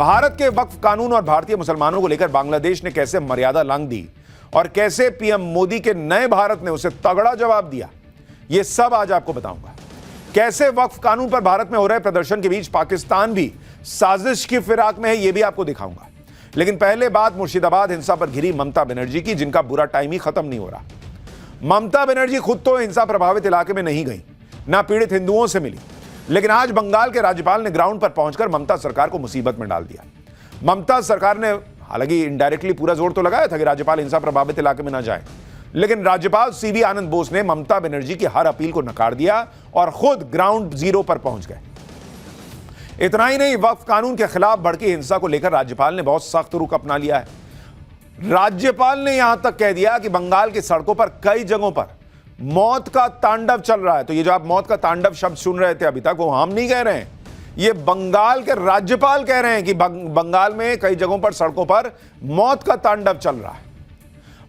भारत के वक्फ कानून और भारतीय मुसलमानों को लेकर बांग्लादेश ने कैसे मर्यादा लांघ दी और कैसे पीएम मोदी के नए भारत ने उसे तगड़ा जवाब दिया, यह सब आज आपको बताऊंगा। कैसे वक्फ कानून पर भारत में हो रहे प्रदर्शन के बीच पाकिस्तान भी साजिश की फिराक में है, यह भी आपको दिखाऊंगा। लेकिन पहले बात मुर्शिदाबाद हिंसा पर घिरी ममता बनर्जी की, जिनका बुरा टाइम ही खत्म नहीं हो रहा। ममता बनर्जी खुद तो हिंसा प्रभावित इलाके में नहीं गई, ना पीड़ित हिंदुओं से मिली, लेकिन आज बंगाल के राज्यपाल ने ग्राउंड पर पहुंचकर ममता सरकार को मुसीबत में डाल दिया। ममता सरकार ने हालांकि इनडायरेक्टली पूरा जोर तो लगाया था कि राज्यपाल हिंसा प्रभावित इलाके में ना जाए, लेकिन राज्यपाल सीवी आनंद बोस ने ममता बनर्जी की हर अपील को नकार दिया और खुद ग्राउंड जीरो पर पहुंच गए। इतना ही नहीं, वक्फ कानून के खिलाफ भड़की हिंसा को लेकर राज्यपाल ने बहुत सख्त रुख अपना लिया है। राज्यपाल ने यहां तक कह दिया कि बंगाल की सड़कों पर कई जगहों पर मौत का तांडव चल रहा है। तो ये जो आप मौत का तांडव शब्द सुन रहे थे अभी तक, वो हम नहीं कह रहे हैं, ये बंगाल के राज्यपाल कह रहे हैं कि बंगाल में कई जगहों पर सड़कों पर मौत का तांडव चल रहा है।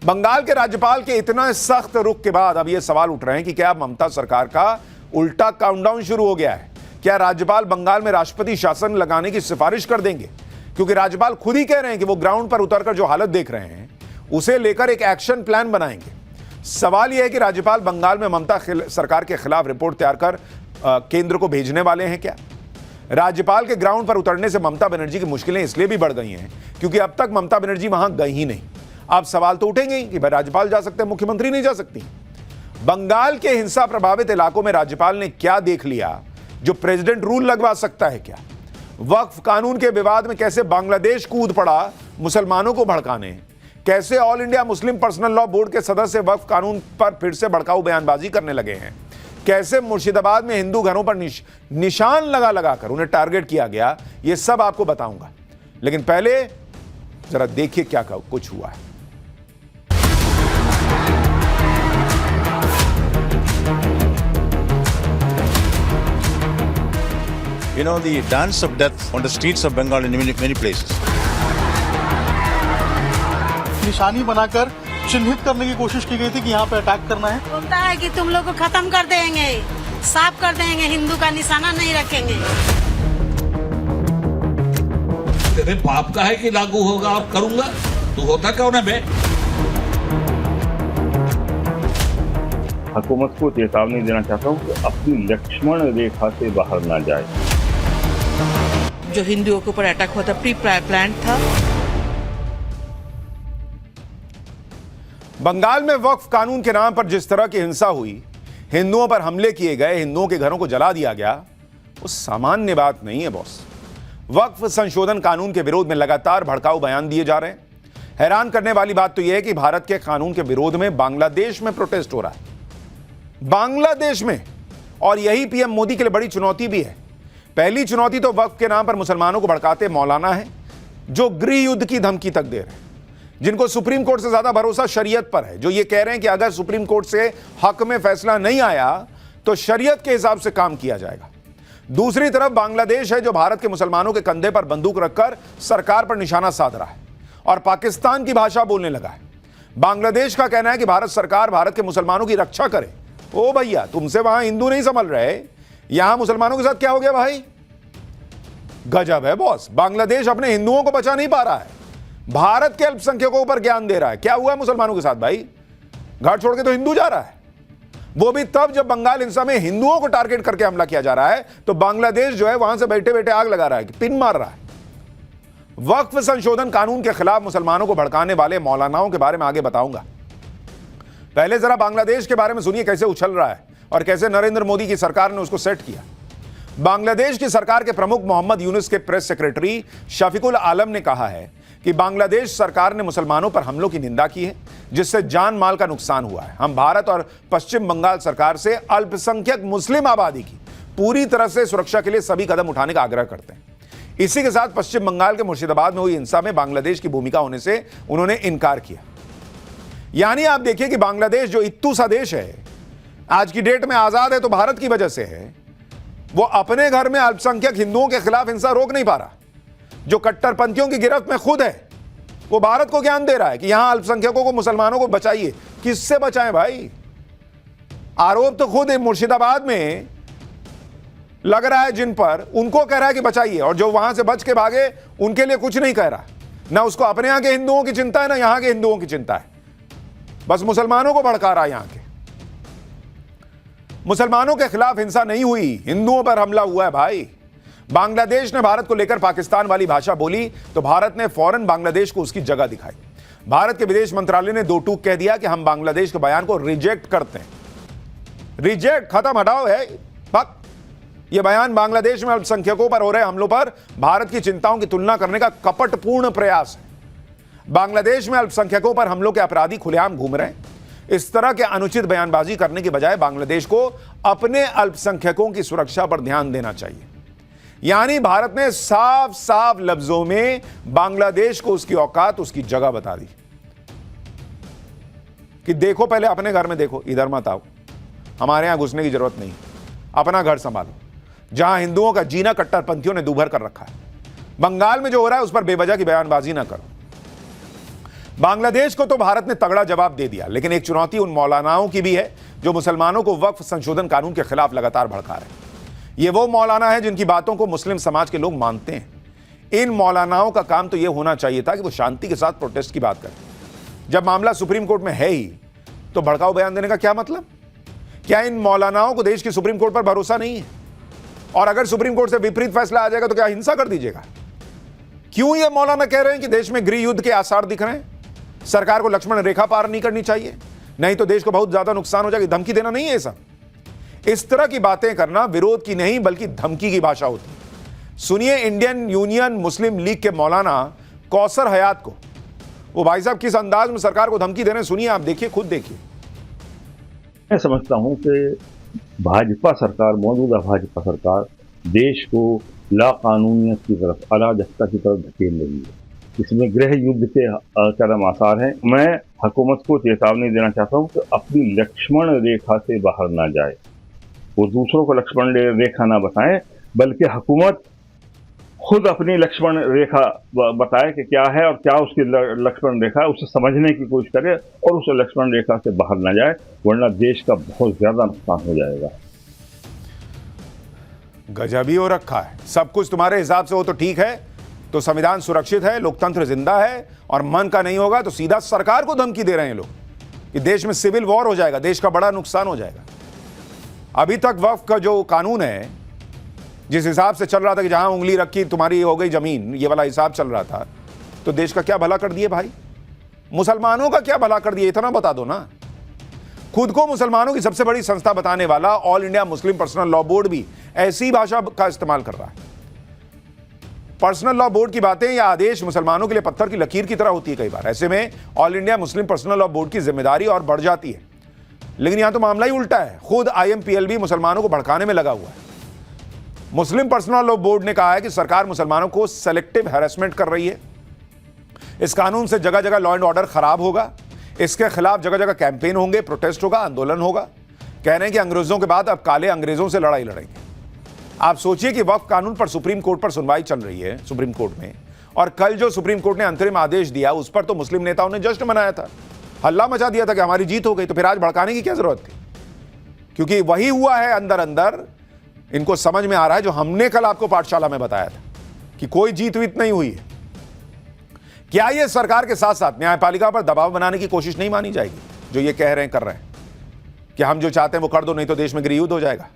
बंगाल के राज्यपाल के इतना सख्त रुख के बाद अब ये सवाल उठ रहे हैं कि क्या ममता सरकार का उल्टा काउंटडाउन शुरू हो गया है? क्या राज्यपाल बंगाल में राष्ट्रपति शासन लगाने की सिफारिश कर देंगे? क्योंकि राज्यपाल खुद ही कह रहे हैं कि वो ग्राउंड पर उतरकर जो हालत देख रहे हैं उसे लेकर एक एक्शन प्लान बनाएंगे। सवाल यह है कि राज्यपाल बंगाल में ममता सरकार के खिलाफ रिपोर्ट तैयार कर केंद्र को भेजने वाले हैं क्या? राज्यपाल के ग्राउंड पर उतरने से ममता बनर्जी की मुश्किलें इसलिए भी बढ़ गई हैं क्योंकि अब तक ममता बनर्जी वहां गई ही नहीं। अब सवाल तो उठेंगे ही कि भाई राज्यपाल जा सकते हैं, मुख्यमंत्री नहीं जा सकती। बंगाल के हिंसा प्रभावित इलाकों में राज्यपाल ने क्या देख लिया जो प्रेसिडेंट रूल लगवा सकता है क्या? वक्फ कानून के विवाद में कैसे बांग्लादेश कूद पड़ा मुसलमानों को भड़काने? कैसे all India Muslim personal law board के सदस्य वक्फ कानून पर फिर से भड़काऊ बयानबाजी करने लगे हैं? कैसे मुर्शिदाबाद में हिंदू घरों पर निशान लगा लगाकर उन्हें टारगेट किया गया, यह सब आपको बताऊंगा। लेकिन पहले जरा देखिए क्या कुछ हुआ है। You know, the dance of death on the streets of Bengal in many places. निशानी बनाकर चिन्हित करने की कोशिश की गई थी कि यहाँ पे अटैक करना है। बोलता है कि तुम लोग को खत्म कर देंगे, साफ कर देंगे, हिंदू का निशाना नहीं रखेंगे। तेरे बाप का है कि लागू होगा और करूंगा, तू होता कौन है बे? हुकूमत को चेतावनी देना चाहता हूँ कि अपनी लक्ष्मण रेखा से बाहर ना जाए। जो हिंदुओं के ऊपर अटैक हुआ था प्री प्लान था। बंगाल में वक्फ कानून के नाम पर जिस तरह की हिंसा हुई, हिंदुओं पर हमले किए गए, हिंदुओं के घरों को जला दिया गया, वो सामान्य बात नहीं है बॉस। वक्फ संशोधन कानून के विरोध में लगातार भड़काऊ बयान दिए जा रहे हैं। हैरान करने वाली बात तो यह है कि भारत के कानून के विरोध में बांग्लादेश में प्रोटेस्ट हो रहा है, बांग्लादेश में। और यही पीएम मोदी के लिए बड़ी चुनौती भी है। पहली चुनौती तो वक्फ के नाम पर मुसलमानों को भड़काते मौलाना है जो गृह युद्ध की धमकी तक दे रहे हैं, जिनको सुप्रीम कोर्ट से ज्यादा भरोसा शरीयत पर है, जो ये कह रहे हैं कि अगर सुप्रीम कोर्ट से हक में फैसला नहीं आया तो शरीयत के हिसाब से काम किया जाएगा। दूसरी तरफ बांग्लादेश है जो भारत के मुसलमानों के कंधे पर बंदूक रखकर सरकार पर निशाना साध रहा है और पाकिस्तान की भाषा बोलने लगा है। बांग्लादेश का कहना है कि भारत सरकार भारत के मुसलमानों की रक्षा करे। ओ भैया, तुमसे वहां हिंदू नहीं संभल रहे, यहां मुसलमानों के साथ क्या हो गया भाई? गजब है बॉस। बांग्लादेश अपने हिंदुओं को बचा नहीं पा रहा है, भारत के अल्पसंख्यकों पर ज्ञान दे रहा है। क्या हुआ मुसलमानों के साथ भाई? घर छोड़ के तो हिंदू जा रहा है, वो भी तब जब बंगाल हिंसा में हिंदुओं को टारगेट करके हमला किया जा रहा है तो बांग्लादेश जो है वहां से बैठे बैठे आग लगा रहा है, पिन मार रहा है। वक्फ संशोधन कानून के खिलाफ मुसलमानों को भड़काने वाले मौलानाओं के बारे में आगे बताऊंगा। पहले जरा बांग्लादेश के बारे में सुनिए कैसे उछल रहा है और कैसे नरेंद्र मोदी की सरकार ने उसको सेट किया। बांग्लादेश की सरकार के प्रमुख मोहम्मद यूनुस के प्रेस सेक्रेटरी शफीकुल आलम ने कहा है कि बांग्लादेश सरकार ने मुसलमानों पर हमलों की निंदा की है जिससे जान माल का नुकसान हुआ है। हम भारत और पश्चिम बंगाल सरकार से अल्पसंख्यक मुस्लिम आबादी की पूरी तरह से सुरक्षा के लिए सभी कदम उठाने का आग्रह करते हैं। इसी के साथ पश्चिम बंगाल के मुर्शिदाबाद में हुई हिंसा में बांग्लादेश की भूमिका होने से उन्होंने इनकार किया। यानी आप देखिए कि बांग्लादेश जो इत्तू सा देश है, आज की डेट में आजाद है तो भारत की वजह से है, वो अपने घर में अल्पसंख्यक हिंदुओं के खिलाफ हिंसा रोक नहीं पा रहा। जो कट्टरपंथियों की गिरफ्त में खुद है, वो भारत को ज्ञान दे रहा है कि यहां अल्पसंख्यकों को, मुसलमानों को बचाइए। किससे बचाएं भाई? आरोप तो खुद मुर्शिदाबाद में लग रहा है जिन पर, उनको कह रहा है कि बचाइए, और जो वहां से बच के भागे उनके लिए कुछ नहीं कह रहा। ना उसको अपने यहां के हिंदुओं की चिंता है, ना यहां के हिंदुओं की चिंता है, बस मुसलमानों को भड़का रहा है। यहां के मुसलमानों के खिलाफ हिंसा नहीं हुई, हिंदुओं पर हमला हुआ है भाई। बांग्लादेश ने भारत को लेकर पाकिस्तान वाली भाषा बोली तो भारत ने फौरन बांग्लादेश को उसकी जगह दिखाई। भारत के विदेश मंत्रालय ने दो टूक कह दिया कि हम बांग्लादेश के बयान को रिजेक्ट करते हैं। रिजेक्ट, खत्म, हटाओ है फक। यह बयान बांग्लादेश में अल्पसंख्यकों पर हो रहे हमलों पर भारत की चिंताओं की तुलना करने का कपटपूर्ण प्रयास है। बांग्लादेश में अल्पसंख्यकों पर हमलों के अपराधी खुलेआम घूम रहे हैं। इस तरह के अनुचित बयानबाजी करने के बजाय बांग्लादेश को अपने अल्पसंख्यकों की सुरक्षा पर ध्यान देना चाहिए। यानी भारत ने साफ साफ लफ्जों में बांग्लादेश को उसकी औकात, उसकी जगह बता दी कि देखो, पहले अपने घर में देखो, इधर मत आओ, हमारे यहां घुसने की जरूरत नहीं, अपना घर संभालो। जहां हिंदुओं का जीना कट्टरपंथियों ने दूभर कर रखा है, बंगाल में जो हो रहा है उस पर बेवजह की बयानबाजी ना करो। बांग्लादेश को तो भारत ने तगड़ा जवाब दे दिया, लेकिन एक चुनौती उन मौलानाओं की भी है जो मुसलमानों को वक्फ संशोधन कानून के खिलाफ लगातार भड़का रहे हैं। ये वो मौलाना है जिनकी बातों को मुस्लिम समाज के लोग मानते हैं। इन मौलानाओं का काम तो यह होना चाहिए था कि वो शांति के साथ प्रोटेस्ट की बात करें। जब मामला सुप्रीम कोर्ट में है ही तो भड़काऊ बयान देने का क्या मतलब? क्या इन मौलानाओं को देश की सुप्रीम कोर्ट पर भरोसा नहीं है? और अगर सुप्रीम कोर्ट से विपरीत फैसला आ जाएगा तो क्या हिंसा कर दीजिएगा? क्यों ये मौलाना कह रहे हैं कि देश में गृह युद्ध के आसार दिख रहे हैं, सरकार को लक्ष्मण रेखा पार नहीं करनी चाहिए, नहीं तो देश को बहुत ज्यादा नुकसान हो जाएगा? धमकी देना नहीं है सब। इस तरह की बातें करना विरोध की नहीं बल्कि धमकी की भाषा होती है। सुनिए इंडियन यूनियन मुस्लिम लीग के मौलाना कौसर हयात को, वो भाई साहब किस अंदाज में सरकार को धमकी दे रहे हैं, सुनिए, आप देखिए, खुद देखिए। मैं समझता हूं कि भाजपा सरकार, मौजूदा भाजपा सरकार देश को लाकानूनियत की तरफ, अराजकता की तरफ धकेल रही है। इसमें गृह युद्ध के चरम आसार हैं। मैं हुकूमत को चेतावनी देना चाहता हूं कि अपनी लक्ष्मण रेखा से बाहर ना जाए, वो दूसरों को लक्ष्मण रेखा ना बताएं, बल्कि हुकूमत खुद अपनी लक्ष्मण रेखा बताए कि क्या है और क्या उसकी लक्ष्मण रेखा है, उसे समझने की कोशिश करे और उस लक्ष्मण रेखा से बाहर ना जाए, वरना देश का बहुत ज्यादा नुकसान हो जाएगा। गजब ही हो रखा है। सब कुछ तुम्हारे हिसाब से हो तो ठीक है, तो संविधान सुरक्षित है, लोकतंत्र जिंदा है, और मन का नहीं होगा तो सीधा सरकार को धमकी दे रहे हैं लोग कि देश में सिविल वॉर हो जाएगा, देश का बड़ा नुकसान हो जाएगा। अभी तक वक्फ का जो कानून है, जिस हिसाब से चल रहा था कि जहां उंगली रखी तुम्हारी हो गई जमीन, ये वाला हिसाब चल रहा था, तो देश का क्या भला कर दिए भाई? मुसलमानों का क्या भला कर दिए, इतना बता दो ना। खुद को मुसलमानों की सबसे बड़ी संस्था बताने वाला all India Muslim personal law board भी ऐसी भाषा का इस्तेमाल कर रहा है। पर्सनल लॉ बोर्ड की बातें या आदेश मुसलमानों के लिए पत्थर की लकीर की तरह होती है कई बार। ऐसे में all India Muslim personal law board की जिम्मेदारी और बढ़ जाती है। लेकिन यहां तो मामला ही उल्टा है, खुद IMPLB मुसलमानों को भड़काने में लगा हुआ है। मुस्लिम पर्सनल लॉ बोर्ड ने कहा है कि सरकार मुसलमानों को सेलेक्टिव हैरेसमेंट कर रही है। इस कानून से जगह जगह लॉ एंड ऑर्डर खराब होगा, इसके खिलाफ जगह जगह कैंपेन होंगे, प्रोटेस्ट होगा, आंदोलन होगा। कह रहे हैं कि अंग्रेजों के बाद अब काले अंग्रेजों से लड़ाई लड़ेंगे। आप सोचिए कि वक्फ कानून पर सुप्रीम कोर्ट पर सुनवाई चल रही है, सुप्रीम कोर्ट में, और कल जो सुप्रीम कोर्ट ने अंतरिम आदेश दिया उस पर तो मुस्लिम नेताओं ने जश्न मनाया था, हल्ला मचा दिया था कि हमारी जीत हो गई। तो फिर आज भड़काने की क्या जरूरत थी? क्योंकि वही हुआ है अंदर अंदर, इनको समझ में आ रहा है जो हमने कल आपको पाठशाला में बताया था कि कोई जीत वीत नहीं हुई है। क्या ये सरकार के साथ साथ न्यायपालिका पर दबाव बनाने की कोशिश नहीं मानी जाएगी, जो ये कह रहे हैं, कर रहे हैं कि हम जो चाहते हैं वो कर दो, नहीं तो देश में गृह युद्ध हो जाएगा?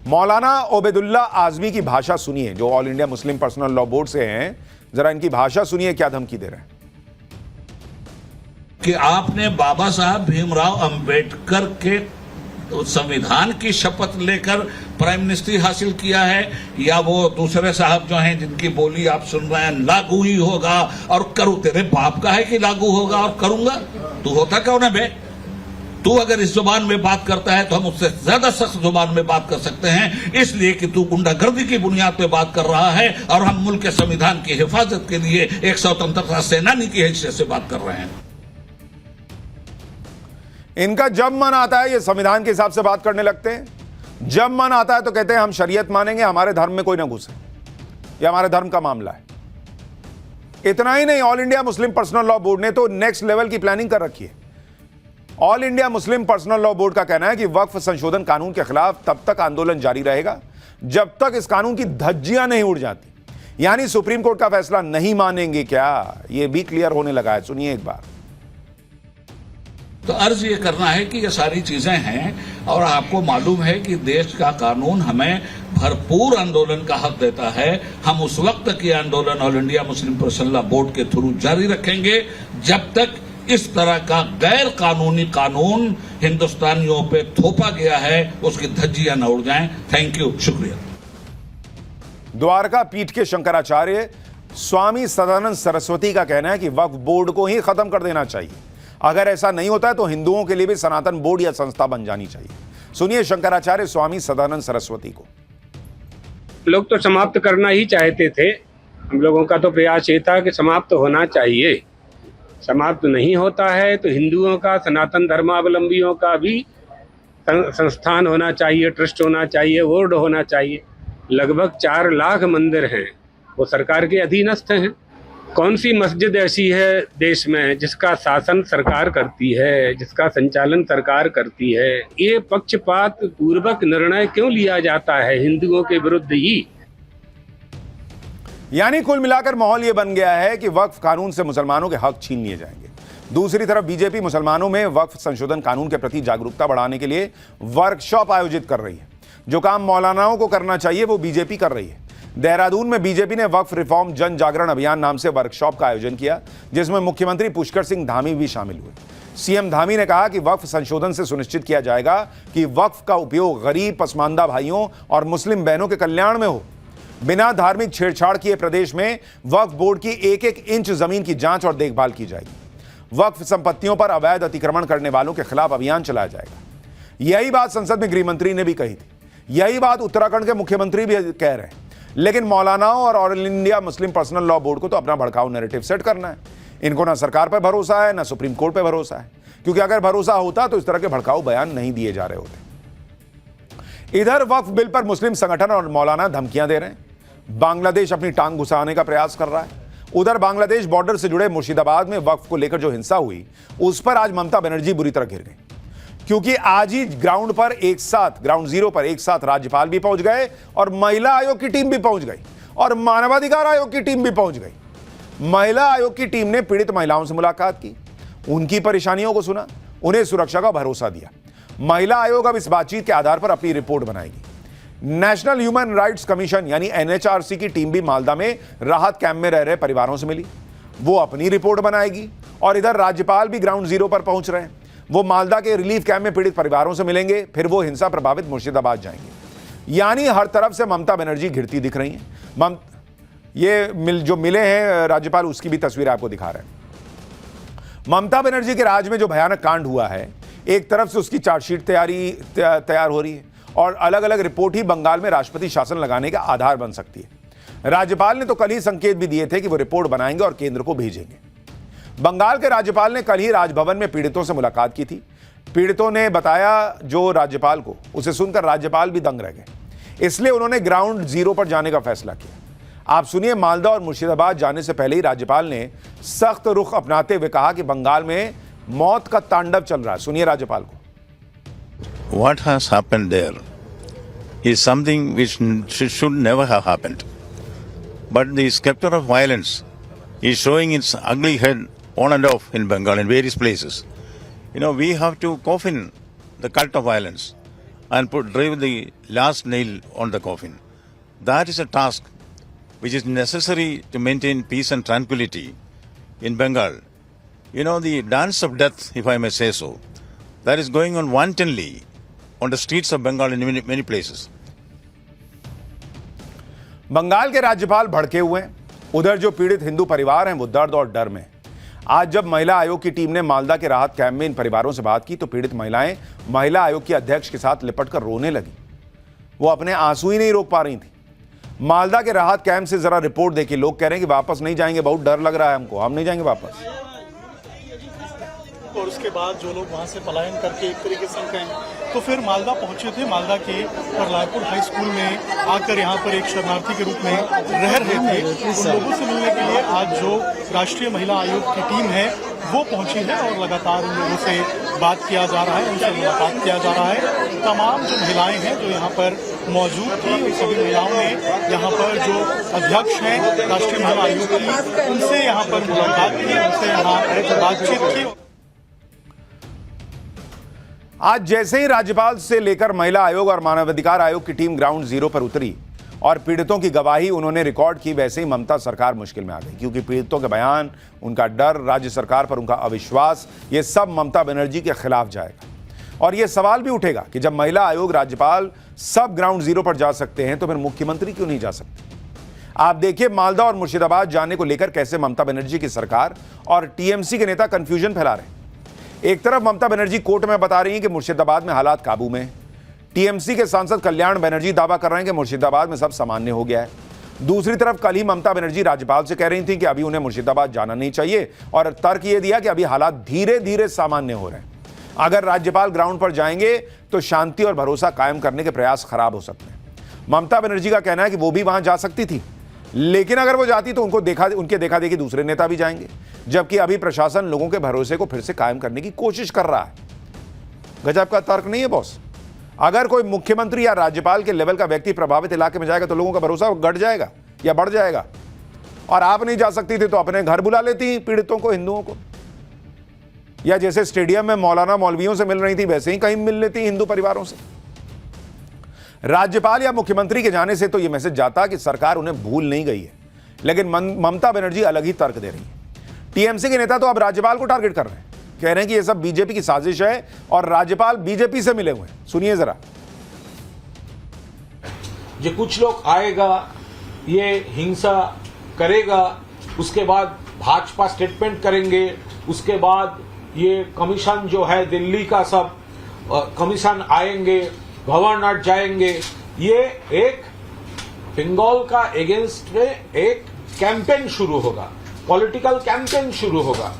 मौलाना ओबेदुल्ला आजमी की भाषा सुनिए, जो all India Muslim personal law board से हैं। जरा इनकी भाषा सुनिए, क्या धमकी दे रहे हैं। कि आपने बाबा साहब भीमराव अंबेडकर के संविधान की शपथ लेकर प्राइम मिनिस्ट्री हासिल किया है, या वो दूसरे साहब जो हैं जिनकी बोली आप सुन रहे हैं, लागू ही होगा और करूं, तेरे बाप का है कि लागू होगा और करूंगा? तू होता कौन है बे? तू अगर इस जुबान में बात करता है तो हम उससे ज्यादा सख्त जुबान में बात कर सकते हैं, इसलिए कि तू गुंडागर्दी की बुनियाद पे बात कर रहा है और हम मुल्क के संविधान की हिफाजत के लिए एक स्वतंत्रता सेनानी की हैसियत से बात कर रहे हैं। इनका जब मन आता है ये संविधान के हिसाब से बात करने लगते हैं। जब मन आता है तो कहते हैं हम शरीयत मानेंगे, हमारे धर्म में कोई ना घुसे, ये हमारे धर्म का मामला है। इतना ही नहीं, all India Muslim personal law board ने तो नेक्स्ट लेवल की प्लानिंग कर रखी है। All India Muslim personal law board का कहना है कि वक्फ संशोधन कानून के खिलाफ तब तक आंदोलन जारी रहेगा जब तक इस कानून की धज्जियां नहीं उड़ जाती। यानी सुप्रीम कोर्ट का फैसला नहीं मानेंगे क्या, यह भी क्लियर होने लगा है। सुनिए एक बार। तो अर्ज ये करना है कि ये सारी चीजें हैं और आपको मालूम है कि देश का कानून हमें भरपूर आंदोलन का हक देता है। हम उस वक्त तक ये आंदोलन all India Muslim personal law board के थ्रू जारी रखेंगे जब तक इस तरह का गैर कानूनी कानून हिंदुस्तानियों पे थोपा गया है उसकी धज्जियां न उड़ जाएं। थैंक यू, शुक्रिया। द्वारका पीठ के शंकराचार्य स्वामी सदानंद सरस्वती का कहना है कि वक्फ बोर्ड को ही खत्म कर देना चाहिए। अगर ऐसा नहीं होता है तो हिंदुओं के लिए भी सनातन बोर्ड या संस्था बन जानी चाहिए। सुनिए शंकराचार्य स्वामी सदानंद सरस्वती को। लोग तो समाप्त करना ही चाहते थे, हम लोगों का तो प्रयास ये था कि समाप्त होना चाहिए। समाप्त नहीं होता है तो हिंदुओं का, सनातन धर्मावलंबियों का भी संस्थान होना चाहिए, ट्रस्ट होना चाहिए, बोर्ड होना चाहिए। लगभग 4 लाख मंदिर हैं, वो सरकार के अधीनस्थ हैं। कौन सी मस्जिद ऐसी है देश में जिसका शासन सरकार करती है, जिसका संचालन सरकार करती है? ये पक्षपात पूर्वक निर्णय क्यों लिया जाता है हिंदुओं के विरुद्ध ही? यानी कुल मिलाकर माहौल यह बन गया है कि वक्फ कानून से मुसलमानों के हक छीन लिए जाएंगे। दूसरी तरफ बीजेपी मुसलमानों में वक्फ संशोधन कानून के प्रति जागरूकता बढ़ाने के लिए वर्कशॉप आयोजित कर रही है। जो काम मौलानाओं को करना चाहिए वो बीजेपी कर रही है। देहरादून में बीजेपी ने वक्फ रिफॉर्म जन जागरण अभियान नाम से वर्कशॉप का आयोजन किया, जिसमें मुख्यमंत्री पुष्कर सिंह धामी भी शामिल हुए। सीएम धामी ने कहा कि वक्फ संशोधन से सुनिश्चित किया जाएगा कि वक्फ का उपयोग गरीब, पसमानदा भाइयों और मुस्लिम बहनों के कल्याण में हो। बिना धार्मिक छेड़छाड़ किए प्रदेश में वक्फ बोर्ड की एक-एक इंच जमीन की जांच और देखभाल की जाएगी। वक्फ संपत्तियों पर अवैध अतिक्रमण करने वालों के खिलाफ अभियान चलाया जाएगा। यही बात संसद में गृह मंत्री ने भी कही थी। यही बात उत्तराखंड के मुख्यमंत्री भी कह रहे हैं। लेकिन मौलानाओं और all India Muslim personal law board को तो अपना भड़काऊ नैरेटिव सेट करना है। इनको ना सरकार पर भरोसा है ना सुप्रीम कोर्ट पर भरोसा है, क्योंकि अगर भरोसा होता तो इस तरह के भड़काऊ बयान नहीं दिए जा रहे होते। इधर वक्फ बिल पर मुस्लिम संगठन और मौलाना धमकियां दे रहे हैं। बांग्लादेश अपनी टांग घुसाने का प्रयास कर रहा है। उधर बांग्लादेश बॉर्डर से जुड़े मुर्शिदाबाद में वक्फ को लेकर जो हिंसा हुई उस पर आज ममता बनर्जी बुरी तरह घिर गई, क्योंकि आज ही ग्राउंड जीरो पर एक साथ राज्यपाल भी पहुंच गए और महिला आयोग की टीम भी पहुंच गई और मानवाधिकार आयोग की टीम भी पहुंच गई। महिला आयोग की टीम ने पीड़ित महिलाओं से मुलाकात की, उनकी परेशानियों को सुना, उन्हें सुरक्षा का भरोसा दिया। महिला आयोग अब इस बातचीत के आधार पर अपनी रिपोर्ट बनाएगी। नेशनल ह्यूमन राइट्स कमीशन यानी एनएचआरसी की टीम भी मालदा में राहत कैंप में रह रहे परिवारों से मिली, वो अपनी रिपोर्ट बनाएगी। और इधर राज्यपाल भी ग्राउंड जीरो पर पहुंच रहे हैं, वो मालदा के रिलीफ कैंप में पीड़ित परिवारों से मिलेंगे, फिर वो हिंसा प्रभावित मुर्शिदाबाद जाएंगे। यानी हर तरफ से ममता बनर्जी घिरती दिख रही हैं। जो मिले हैं राज्यपाल, उसकी भी तस्वीर आपको दिखा रहे हैं। ममता बनर्जी के राज में जो भयानक कांड हुआ है, एक तरफ से उसकी चार्जशीट तैयार हो रही है और अलग अलग रिपोर्ट ही बंगाल में राष्ट्रपति शासन लगाने का आधार बन सकती है। राज्यपाल ने तो कल ही संकेत भी दिए थे कि वो रिपोर्ट बनाएंगे और केंद्र को भेजेंगे। बंगाल के राज्यपाल ने कल ही राजभवन में पीड़ितों से मुलाकात की थी। पीड़ितों ने बताया जो राज्यपाल को, उसे सुनकर राज्यपाल भी दंग रह गए। इसलिए उन्होंने ग्राउंड जीरो पर जाने का फैसला किया। आप सुनिए, मालदा और मुर्शिदाबाद जाने से पहले ही राज्यपाल ने सख्त रुख अपनाते हुए कहा कि बंगाल में मौत का तांडव चल रहा है। सुनिए राज्यपाल को। What has happened there is something which should never have happened. But the specter of violence is showing its ugly head on and off in Bengal in various places. You know, we have to coffin the cult of violence and drive the last nail on the coffin. That is a task which is necessary to maintain peace and tranquility in Bengal. You know, the dance of death, if I may say so, that is going on wantonly on the streets of Bengal in many places. Bengal के राज्यपाल भड़के हुए हैं। उधर जो पीड़ित हिंदू परिवार हैं वो दर्द और डर में। आज जब महिला आयोग की टीम ने मालदा के राहत कैंप में इन परिवारों से बात की तो पीड़ित महिलाएं महिला आयोग की अध्यक्ष के साथ लिपटकर रोने लगी। वो अपने आंसू ही नहीं रोक पा रही थी। मालदा के राहत कैंप से जरा रिपोर्ट देखिए। लोग कह रहे हैं कि वापस नहीं जाएंगे, बहुत डर लग रहा है हमको, हम नहीं जाएंगे वापस। और उसके बाद जो लोग वहाँ से पलायन करके एक तरीके से हम कहें तो फिर मालदा पहुंचे थे। मालदा के परलायपुर हाई स्कूल में आकर यहाँ पर एक शरणार्थी के रूप में रह रहे थे। उन लोगों से मिलने के लिए आज जो राष्ट्रीय महिला आयोग की टीम है वो पहुंची है और लगातार उन लोगों से बात किया जा रहा है, उनसे मुलाकात किया जा रहा है। तमाम जो महिलाएं हैं जो यहाँ पर मौजूद थी, उन सभी महिलाओं ने यहाँ पर जो अध्यक्ष हैं राष्ट्रीय महिला आयोग की, उनसे यहाँ पर मुलाकात की, उनसे यहाँ बातचीत की। आज जैसे ही राज्यपाल से लेकर महिला आयोग और मानवाधिकार आयोग की टीम ग्राउंड जीरो पर उतरी और पीड़ितों की गवाही उन्होंने रिकॉर्ड की, वैसे ही ममता सरकार मुश्किल में आ गई, क्योंकि पीड़ितों के बयान, उनका डर, राज्य सरकार पर उनका अविश्वास, ये सब ममता बनर्जी के खिलाफ जाएगा। और ये सवाल भी उठेगा कि जब महिला आयोग, राज्यपाल सब ग्राउंड जीरो पर जा सकते हैं तो फिर मुख्यमंत्री क्यों नहीं जा सकते? आप देखिए मालदा और मुर्शिदाबाद जाने को लेकर कैसे ममता बनर्जी की सरकार और टीएमसी के नेता कंफ्यूजन फैला रहे हैं। एक तरफ ममता बनर्जी कोर्ट में बता रही हैं कि मुर्शिदाबाद में हालात काबू में, टीएमसी के सांसद कल्याण बनर्जी दावा कर रहे हैं कि मुर्शिदाबाद में सब सामान्य हो गया है। दूसरी तरफ कल ही ममता बनर्जी राज्यपाल से कह रही थी कि अभी उन्हें मुर्शिदाबाद जाना नहीं चाहिए और तर्क यह दिया कि अभी हालात धीरे धीरे सामान्य हो रहे हैं। अगर राज्यपाल ग्राउंड पर जाएंगे तो शांति और भरोसा कायम करने के प्रयास खराब हो सकते हैं। ममता बनर्जी का कहना है कि वो भी वहां जा सकती थी, लेकिन अगर वो जाती तो उनके देखा देखी दूसरे नेता भी जाएंगे, जबकि अभी प्रशासन लोगों के भरोसे को फिर से कायम करने की कोशिश कर रहा है। गजब का तर्क नहीं है बॉस? अगर कोई मुख्यमंत्री या राज्यपाल के लेवल का व्यक्ति प्रभावित इलाके में जाएगा तो लोगों का भरोसा घट जाएगा या बढ़ जाएगा? और आप नहीं जा सकती थी तो अपने घर बुला लेती पीड़ितों को, हिंदुओं को, या जैसे स्टेडियम में मौलाना मौलवियों से मिल रही थी वैसे ही कहीं मिल लेती हिंदू परिवारों से। राज्यपाल या मुख्यमंत्री के जाने से तो यह मैसेज जाता कि सरकार उन्हें भूल नहीं गई है, लेकिन ममता बनर्जी अलग ही तर्क दे रही है। टीएमसी के नेता तो अब राज्यपाल को टारगेट कर रहे हैं, कह रहे हैं कि यह सब बीजेपी की साजिश है और राज्यपाल बीजेपी से मिले हुए हैं। सुनिए जरा। जो कुछ लोग आएगा, ये हिंसा करेगा, उसके बाद भाजपा स्टेटमेंट करेंगे, उसके बाद ये कमीशन जो है दिल्ली का सब कमीशन आएंगे, गवर्नर जाएंगे, ये एक बंगाल का एगेंस्ट में एक कैंपेन शुरू होगा, पॉलिटिकल कैंपेन शुरू होगा,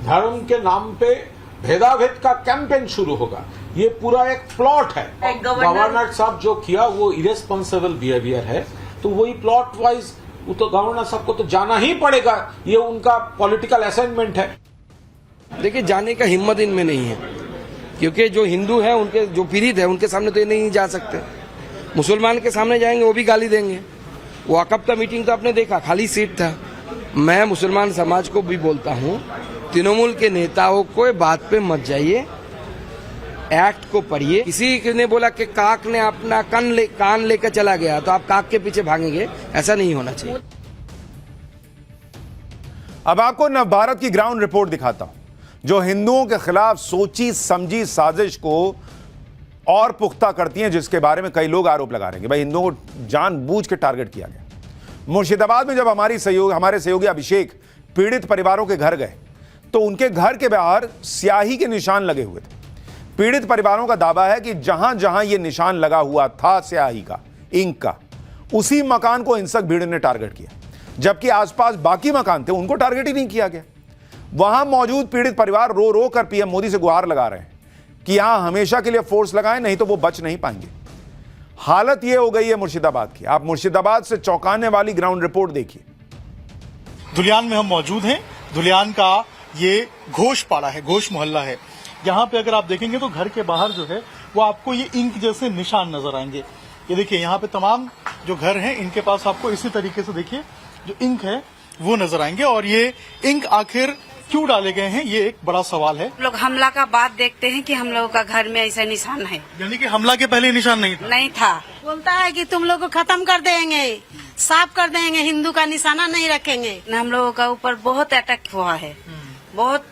धर्म के नाम पे भेदाभेद का कैंपेन शुरू होगा। ये पूरा एक प्लॉट है। गवर्नर साहब जो किया वो इरेस्पॉन्सिबल बिहेवियर है, तो वही प्लॉट वाइज वो तो गवर्नर साहब को तो जाना ही पड़ेगा, ये उनका पॉलिटिकल असाइनमेंट है। देखिए, जाने का हिम्मत इनमें नहीं है, क्योंकि जो हिंदू है, उनके जो पीड़ित है, उनके सामने तो ये नहीं जा सकते। मुसलमान के सामने जाएंगे वो भी गाली देंगे। वो वक़्फ़ का मीटिंग तो आपने देखा, खाली सीट था। मैं मुसलमान समाज को भी बोलता हूँ, तृणमूल के नेताओं को बात पे मत जाइए, एक्ट को पढ़िए। किसी ने बोला कि काक ने अपना कान लेकर चला गया तो आप काक के पीछे भागेंगे, ऐसा नहीं होना चाहिए। अब आपको नवभारत की ग्राउंड रिपोर्ट दिखाता हूं, जो हिंदुओं के खिलाफ सोची समझी साजिश को और पुख्ता करती हैं, जिसके बारे में कई लोग आरोप लगा रहे हैं कि भाई हिंदुओं को जानबूझ के टारगेट किया गया। मुर्शिदाबाद में जब हमारे सहयोगी अभिषेक पीड़ित परिवारों के घर गए तो उनके घर के बाहर स्याही के निशान लगे हुए थे। पीड़ित परिवारों का दावा है कि जहां जहां यह निशान लगा हुआ था स्याही का, इंक का, उसी मकान को हिंसक भीड़ ने टारगेट किया, जबकि आसपास बाकी मकान थे उनको टारगेट ही नहीं किया गया। वहां मौजूद पीड़ित परिवार रो रो कर पीएम मोदी से गुहार लगा रहे हैं कि यहां हमेशा के लिए फोर्स लगाएं, नहीं तो वो बच नहीं पाएंगे। हालत यह हो गई है मुर्शिदाबाद की। आप मुर्शिदाबाद से चौंकाने वाली ग्राउंड रिपोर्ट देखिए। धुलियान में हम मौजूद हैं। धुलियान का ये घोष पाड़ा है, घोष मोहल्ला है। यहाँ पे अगर आप देखेंगे तो घर के बाहर जो है वो आपको ये इंक जैसे निशान नजर आएंगे। ये देखिए, यहाँ पे तमाम जो घर हैं इनके पास आपको इसी तरीके से देखिए जो इंक है वो नजर आएंगे। और ये इंक आखिर क्यों डाले गए हैं, ये एक बड़ा सवाल है। लोग हमला का बात देखते हैं कि हम लोगों का घर में ऐसा निशान है, यानी कि हमला के पहले निशान नहीं था। बोलता है कि तुम लोग को खत्म कर देंगे, साफ कर देंगे, हिंदू का निशाना नहीं रखेंगे। हम लोगों का ऊपर बहुत अटैक हुआ है, बहुत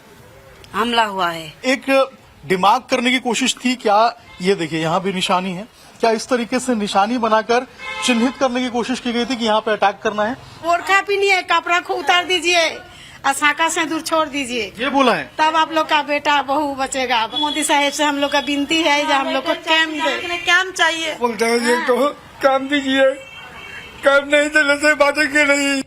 हमला हुआ है। एक दिमाग करने की कोशिश थी क्या? ये देखिए, यहाँ भी निशानी है। क्या इस तरीके से निशानी बनाकर चिन्हित करने की कोशिश की गई थी कि यहाँ पे अटैक करना है? बोरखा पहनिए, कपड़ा को उतार दीजिए, असाका से दूर छोड़ दीजिए, ये बोला है। तब आप लोग का बेटा बहू बचेगा। मोदी साहब से हम लोग का विनती है जो हम लोग को कैम्प चाहिए। बोलते हैं ये तो काम दीजिए, काम नहीं देने से बातेंगे नहीं।